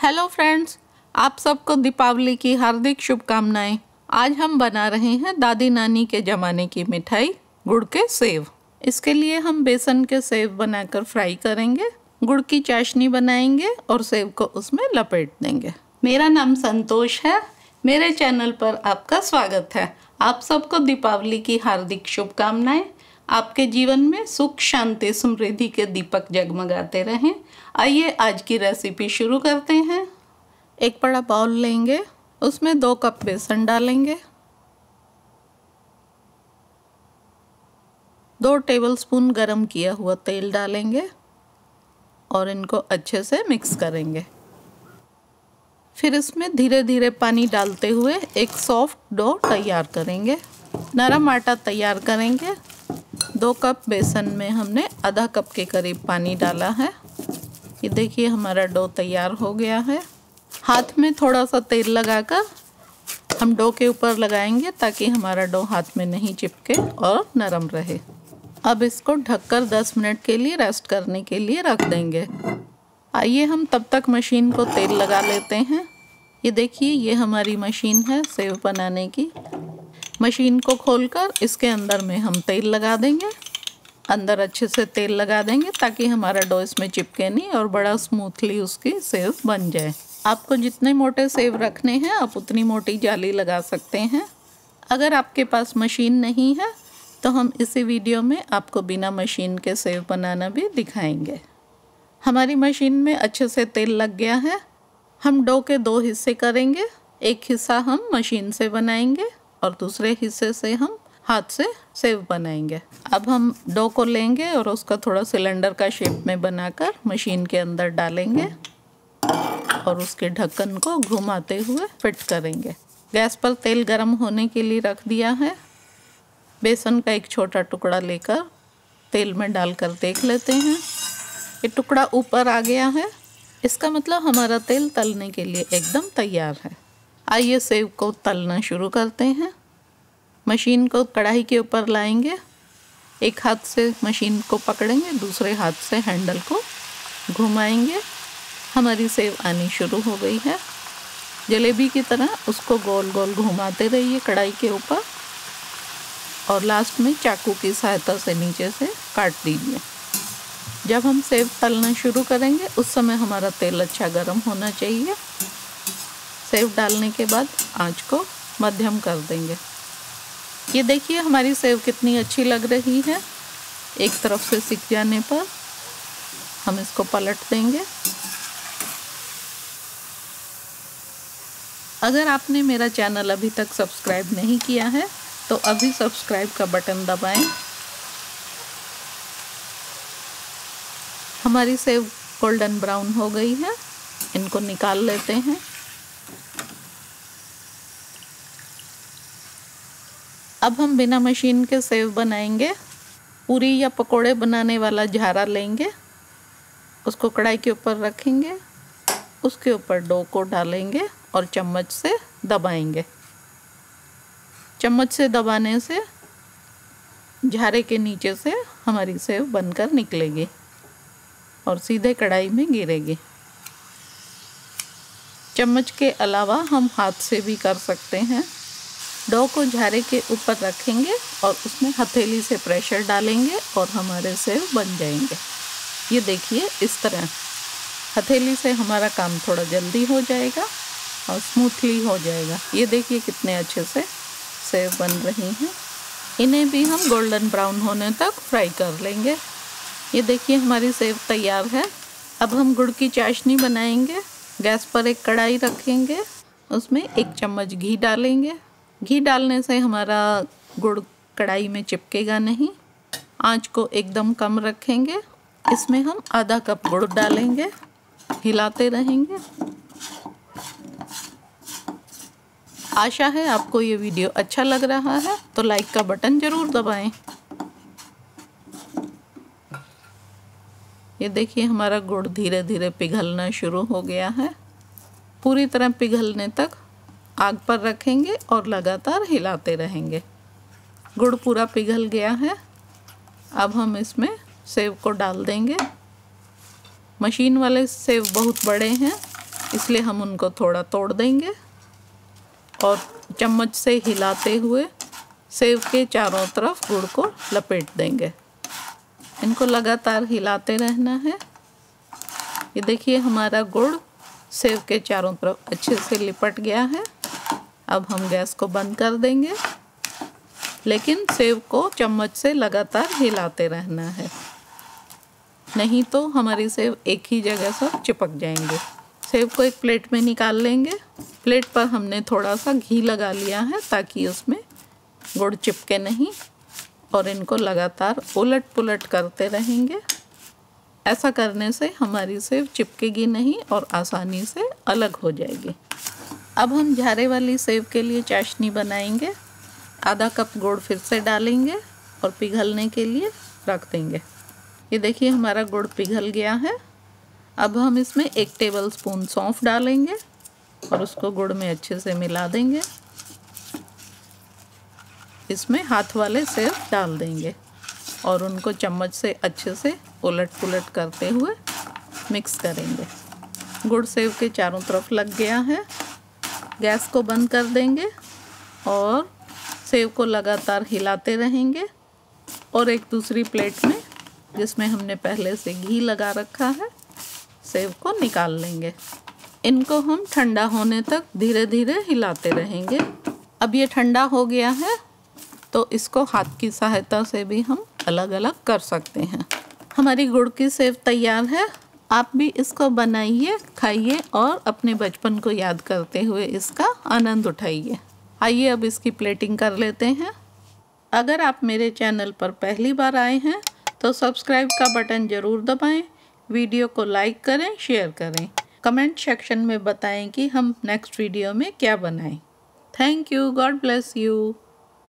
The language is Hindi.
हेलो फ्रेंड्स, आप सबको दीपावली की हार्दिक शुभकामनाएं। आज हम बना रहे हैं दादी नानी के ज़माने की मिठाई गुड़ के सेव। इसके लिए हम बेसन के सेव बनाकर फ्राई करेंगे, गुड़ की चाशनी बनाएंगे और सेव को उसमें लपेट देंगे। मेरा नाम संतोष है, मेरे चैनल पर आपका स्वागत है। आप सबको दीपावली की हार्दिक शुभकामनाएं। आपके जीवन में सुख शांति समृद्धि के दीपक जगमगाते रहें। आइए आज की रेसिपी शुरू करते हैं। एक बड़ा बाउल लेंगे, उसमें 2 कप बेसन डालेंगे, 2 टेबलस्पून गरम किया हुआ तेल डालेंगे और इनको अच्छे से मिक्स करेंगे। फिर इसमें धीरे धीरे पानी डालते हुए एक सॉफ्ट डो तैयार करेंगे, नरम आटा तैयार करेंगे। 2 कप बेसन में हमने आधा कप के करीब पानी डाला है। ये देखिए हमारा डो तैयार हो गया है। हाथ में थोड़ा सा तेल लगाकर हम डो के ऊपर लगाएंगे ताकि हमारा डो हाथ में नहीं चिपके और नरम रहे। अब इसको ढककर 10 मिनट के लिए रेस्ट करने के लिए रख देंगे। आइए हम तब तक मशीन को तेल लगा लेते हैं। ये देखिए ये हमारी मशीन है सेव बनाने की। मशीन को खोलकर इसके अंदर में हम तेल लगा देंगे। अंदर अच्छे से तेल लगा देंगे ताकि हमारा डो इसमें चिपके नहीं और बड़ा स्मूथली उसकी सेव बन जाए। आपको जितने मोटे सेव रखने हैं आप उतनी मोटी जाली लगा सकते हैं। अगर आपके पास मशीन नहीं है तो हम इसी वीडियो में आपको बिना मशीन के सेव बनाना भी दिखाएंगे। हमारी मशीन में अच्छे से तेल लग गया है। हम डो के 2 हिस्से करेंगे। एक हिस्सा हम मशीन से बनाएंगे और दूसरे हिस्से से हम हाथ से सेव बनाएंगे। अब हम डो को लेंगे और उसका थोड़ा सिलेंडर का शेप में बनाकर मशीन के अंदर डालेंगे और उसके ढक्कन को घुमाते हुए फिट करेंगे। गैस पर तेल गरम होने के लिए रख दिया है। बेसन का एक छोटा टुकड़ा लेकर तेल में डालकर देख लेते हैं। ये टुकड़ा ऊपर आ गया है, इसका मतलब हमारा तेल तलने के लिए एकदम तैयार है। आइए सेव को तलना शुरू करते हैं। मशीन को कढ़ाई के ऊपर लाएंगे, एक हाथ से मशीन को पकड़ेंगे, दूसरे हाथ से हैंडल को घुमाएंगे। हमारी सेव आनी शुरू हो गई है। जलेबी की तरह उसको गोल गोल घुमाते रहिए कढ़ाई के ऊपर और लास्ट में चाकू की सहायता से नीचे से काट दीजिए। जब हम सेव तलना शुरू करेंगे उस समय हमारा तेल अच्छा गर्म होना चाहिए। सेव डालने के बाद आंच को मध्यम कर देंगे। ये देखिए हमारी सेव कितनी अच्छी लग रही है। एक तरफ से सिक जाने पर हम इसको पलट देंगे। अगर आपने मेरा चैनल अभी तक सब्सक्राइब नहीं किया है तो अभी सब्सक्राइब का बटन दबाएं। हमारी सेव गोल्डन ब्राउन हो गई है, इनको निकाल लेते हैं। अब हम बिना मशीन के सेव बनाएंगे। पूरी या पकोड़े बनाने वाला झारा लेंगे, उसको कढ़ाई के ऊपर रखेंगे, उसके ऊपर डो को डालेंगे और चम्मच से दबाएंगे। चम्मच से दबाने से झारे के नीचे से हमारी सेव बनकर निकलेगी और सीधे कढ़ाई में गिरेगी। चम्मच के अलावा हम हाथ से भी कर सकते हैं। डो को झारे के ऊपर रखेंगे और उसमें हथेली से प्रेशर डालेंगे और हमारे सेव बन जाएंगे। ये देखिए इस तरह हथेली से हमारा काम थोड़ा जल्दी हो जाएगा और स्मूथली हो जाएगा। ये देखिए कितने अच्छे से सेव बन रही हैं। इन्हें भी हम गोल्डन ब्राउन होने तक फ्राई कर लेंगे। ये देखिए हमारी सेव तैयार है। अब हम गुड़ की चाशनी बनाएंगे। गैस पर एक कढ़ाई रखेंगे, उसमें 1 चम्मच घी डालेंगे। घी डालने से हमारा गुड़ कढ़ाई में चिपकेगा नहीं। आंच को एकदम कम रखेंगे। इसमें हम आधा कप गुड़ डालेंगे, हिलाते रहेंगे। आशा है आपको ये वीडियो अच्छा लग रहा है तो लाइक का बटन ज़रूर दबाएं। ये देखिए हमारा गुड़ धीरे धीरे पिघलना शुरू हो गया है। पूरी तरह पिघलने तक आग पर रखेंगे और लगातार हिलाते रहेंगे। गुड़ पूरा पिघल गया है। अब हम इसमें सेव को डाल देंगे। मशीन वाले सेव बहुत बड़े हैं, इसलिए हम उनको थोड़ा तोड़ देंगे और चम्मच से हिलाते हुए सेव के चारों तरफ गुड़ को लपेट देंगे। इनको लगातार हिलाते रहना है। ये देखिए हमारा गुड़ सेव के चारों तरफ अच्छे से लिपट गया है। अब हम गैस को बंद कर देंगे, लेकिन सेव को चम्मच से लगातार हिलाते रहना है, नहीं तो हमारी सेव एक ही जगह सब चिपक जाएंगे। सेव को एक प्लेट में निकाल लेंगे। प्लेट पर हमने थोड़ा सा घी लगा लिया है ताकि उसमें गुड़ चिपके नहीं, और इनको लगातार उलट पुलट करते रहेंगे। ऐसा करने से हमारी सेव चिपकेगी नहीं और आसानी से अलग हो जाएगी। अब हम झारे वाली सेव के लिए चाशनी बनाएंगे। आधा कप गुड़ फिर से डालेंगे और पिघलने के लिए रख देंगे। ये देखिए हमारा गुड़ पिघल गया है। अब हम इसमें 1 टेबलस्पून सौंफ डालेंगे और उसको गुड़ में अच्छे से मिला देंगे। इसमें हाथ वाले सेव डाल देंगे और उनको चम्मच से अच्छे से उलट पुलट करते हुए मिक्स करेंगे। गुड़ सेव के चारों तरफ लग गया है। गैस को बंद कर देंगे और सेव को लगातार हिलाते रहेंगे और एक दूसरी प्लेट में, जिसमें हमने पहले से घी लगा रखा है, सेव को निकाल लेंगे। इनको हम ठंडा होने तक धीरे धीरे हिलाते रहेंगे। अब ये ठंडा हो गया है तो इसको हाथ की सहायता से भी हम अलग अलग कर सकते हैं। हमारी गुड़ की सेव तैयार है। आप भी इसको बनाइए, खाइए और अपने बचपन को याद करते हुए इसका आनंद उठाइए। आइए अब इसकी प्लेटिंग कर लेते हैं। अगर आप मेरे चैनल पर पहली बार आए हैं तो सब्सक्राइब का बटन ज़रूर दबाएं, वीडियो को लाइक करें, शेयर करें, कमेंट सेक्शन में बताएं कि हम नेक्स्ट वीडियो में क्या बनाएं। Thank you, God bless you.